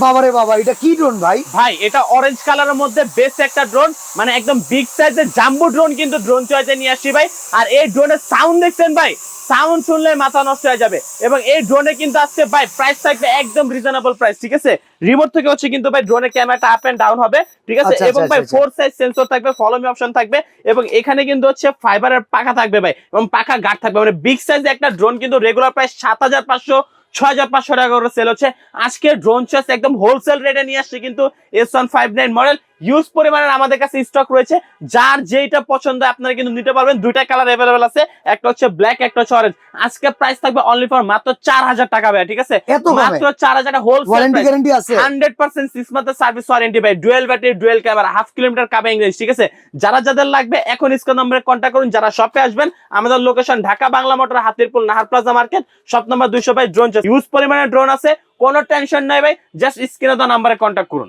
বাবারে বাবা, এটা কি ড্রোন ভাই? ভাই এটা অরেঞ্জ কালারের মধ্যে বেস্ট একটা ড্রোন, মানে একদম বিগ সাইজের জাম্বো ড্রোন কিন্তু ড্রোন চয়েসে নিয়ে আসছি ভাই। আর এই ড্রোনের সাউন্ড দেখছেন ভাই, সাউন্ড শুনলে মাথা নষ্ট হয়ে যাবে। এবং এই ড্রোনে কিন্তু আজকে ভাই প্রাইস থাকবে একদম রিজনেবল প্রাইস, ঠিক আছে? রিমোট থেকে হচ্ছে কিন্তু ভাই ড্রোনের ক্যামেরাটা আপ এন্ড ডাউন হবে, ঠিক আছে? এবং ভাই 4 সাইজ সেন্সর থাকবে, ফলো মি অপশন থাকবে, এবং এখানে কিন্তু হচ্ছে ফাইবারের পাখা থাকবে ভাই, এবং পাখা গার্ড থাকবে। মানে বিগ সাইজ একটা ড্রোন কিন্তু রেগুলার প্রাইস 7500 6500 টাকা করে সেল হচ্ছে। আজকে ড্রোন চয়েস একদম হোলসেল রেটে নিয়ে আসছে কিন্তু S159 মডেল। ইউজ পরিমাণের আমাদের কাছে স্টক রয়েছে, যার যেটা পছন্দ আপনারা কিন্তু নিতে পারবেন। দুইটা কালার अवेलेबल আছে, একটা হচ্ছে ব্ল্যাক, একটা হচ্ছে অরেঞ্জ। আজকে প্রাইস থাকবে অনলি ফর মাত্র 4000 টাকা ভাই, ঠিক আছে? মাত্র 4000 হোলসেল। ওয়ারেন্টি গ্যারান্টি আছে 100% 6 মান্থের সার্ভিস ওয়ারেন্টি ভাই, dual battery, dual camera, half kilometre covering range, ঠিক আছে? যাদের লাগবে এখন স্ক্রিন নম্বরে কন্টাক্ট করুন। যারা শপে আসবেন, আমাদের location Dhaka Bangla Motor, Hatirpool Nahar Plaza market, shop number 200 ভাই। ড্রোন ইউজ পরিমাণে ড্রোন আছে, কোনো টেনশন নাই ভাই, জাস্ট স্ক্রিনে দেওয়া নম্বরে কন্টাক্ট করুন।